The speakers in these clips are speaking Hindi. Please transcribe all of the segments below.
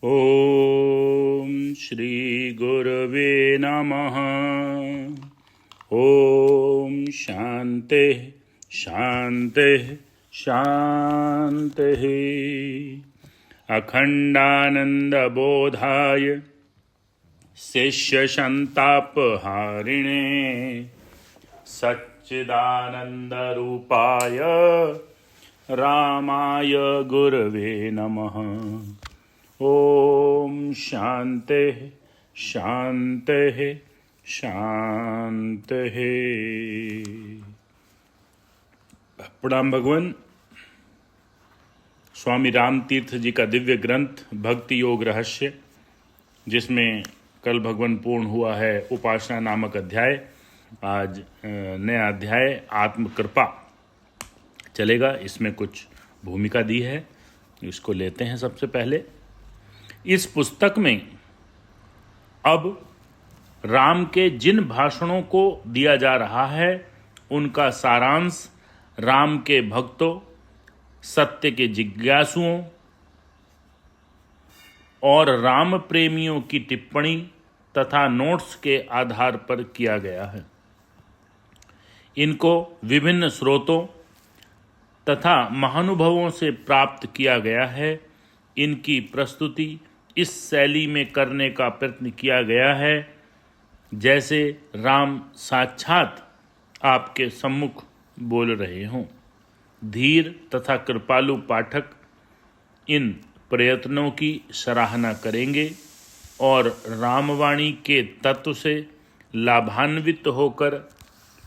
ओम श्री गुरवे नमः। ओम शांति शांति शांति। अखंडानंद बोधाय शिष्य संतापहारिणे सच्चिदानंद रूपाय रामाय गुरवे नमः। ओम शांति शांति शांति। प्रणाम भगवान। स्वामी राम तीर्थ जी का दिव्य ग्रंथ भक्ति योग रहस्य, जिसमें कल भगवान पूर्ण हुआ है उपासना नामक अध्याय। आज नया अध्याय आत्म कृपा चलेगा। इसमें कुछ भूमिका दी है, इसको लेते हैं। सबसे पहले इस पुस्तक में अब राम के जिन भाषणों को दिया जा रहा है उनका सारांश राम के भक्तों, सत्य के जिज्ञासुओं और राम प्रेमियों की टिप्पणी तथा नोट्स के आधार पर किया गया है। इनको विभिन्न स्रोतों तथा महानुभवों से प्राप्त किया गया है। इनकी प्रस्तुति इस शैली में करने का प्रयत्न किया गया है जैसे राम साक्षात आपके सम्मुख बोल रहे हों। धीर तथा कृपालु पाठक इन प्रयत्नों की सराहना करेंगे और रामवाणी के तत्व से लाभान्वित होकर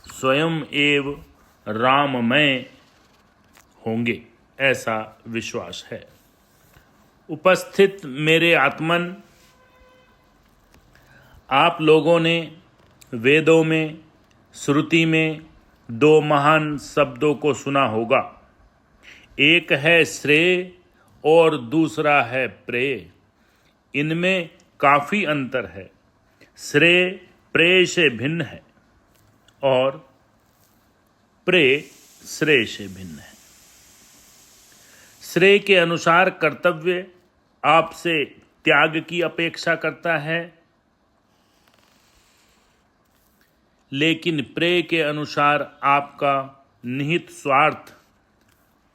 स्वयं एव राममय होंगे, ऐसा विश्वास है। उपस्थित मेरे आत्मन, आप लोगों ने वेदों में, श्रुति में दो महान शब्दों को सुना होगा। एक है श्रेय और दूसरा है प्रेय। इनमें काफ़ी अंतर है। श्रेय प्रेय से भिन्न है और प्रेय श्रेय से भिन्न है। श्रेय के अनुसार कर्तव्य आपसे त्याग की अपेक्षा करता है, लेकिन प्रेय के अनुसार आपका निहित स्वार्थ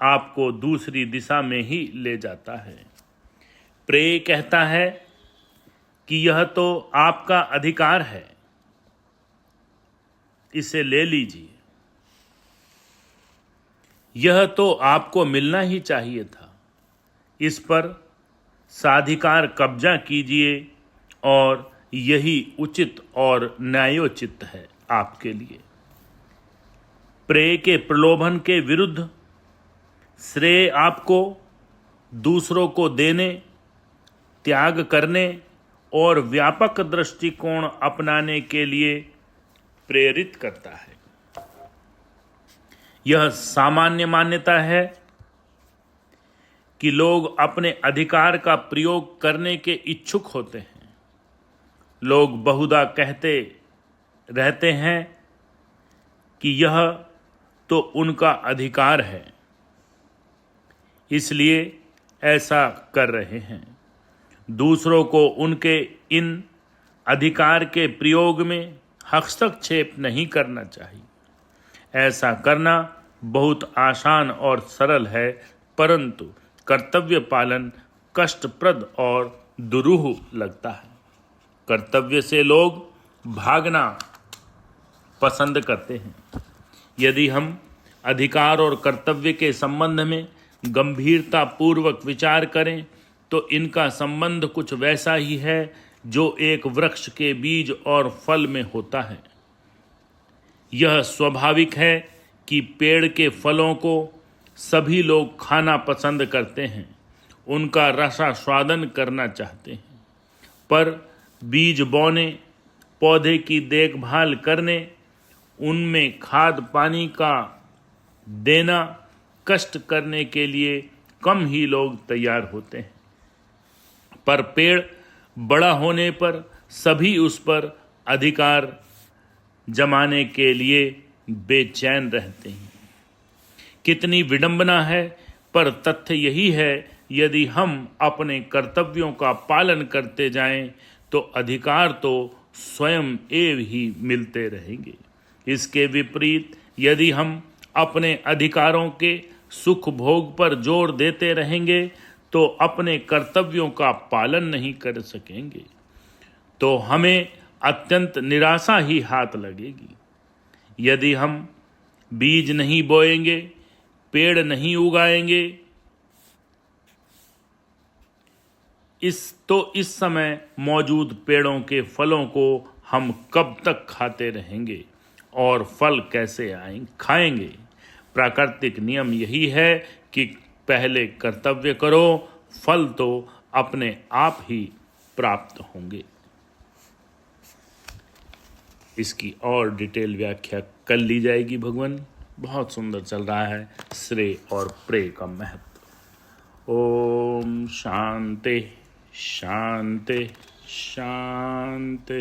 आपको दूसरी दिशा में ही ले जाता है। प्रेय कहता है कि यह तो आपका अधिकार है, इसे ले लीजिए, यह तो आपको मिलना ही चाहिए था, इस पर साधिकार कब्जा कीजिए और यही उचित और न्यायोचित है आपके लिए। प्रेय के प्रलोभन के विरुद्ध श्रेय आपको दूसरों को देने, त्याग करने और व्यापक दृष्टिकोण अपनाने के लिए प्रेरित करता है। यह सामान्य मान्यता है कि लोग अपने अधिकार का प्रयोग करने के इच्छुक होते हैं। लोग बहुधा कहते रहते हैं कि यह तो उनका अधिकार है, इसलिए ऐसा कर रहे हैं। दूसरों को उनके इन अधिकार के प्रयोग में हस्तक्षेप नहीं करना चाहिए। ऐसा करना बहुत आसान और सरल है, परंतु कर्तव्य पालन कष्टप्रद और दुरूह लगता है। कर्तव्य से लोग भागना पसंद करते हैं। यदि हम अधिकार और कर्तव्य के संबंध में गंभीरता पूर्वक विचार करें तो इनका संबंध कुछ वैसा ही है जो एक वृक्ष के बीज और फल में होता है। यह स्वाभाविक है कि पेड़ के फलों को सभी लोग खाना पसंद करते हैं, उनका रसास्वादन करना चाहते हैं, पर बीज बोने, पौधे की देखभाल करने, उनमें खाद पानी का देना, कष्ट करने के लिए कम ही लोग तैयार होते हैं। पर पेड़ बड़ा होने पर सभी उस पर अधिकार जमाने के लिए बेचैन रहते हैं। कितनी विडंबना है, पर तथ्य यही है यदि हम अपने कर्तव्यों का पालन करते जाएं तो अधिकार तो स्वयं एव ही मिलते रहेंगे। इसके विपरीत यदि हम अपने अधिकारों के सुख भोग पर जोर देते रहेंगे तो अपने कर्तव्यों का पालन नहीं कर सकेंगे, तो हमें अत्यंत निराशा ही हाथ लगेगी। यदि हम बीज नहीं बोएंगे, पेड़ नहीं उगाएंगे, इस समय मौजूद पेड़ों के फलों को हम कब तक खाते रहेंगे और फल कैसे खाएंगे। प्राकृतिक नियम यही है कि पहले कर्तव्य करो, फल तो अपने आप ही प्राप्त होंगे। इसकी और डिटेल व्याख्या कल ली जाएगी भगवान। बहुत सुंदर चल रहा है श्रेय और प्रेय का महत्व। ओम शांति शांति शांति।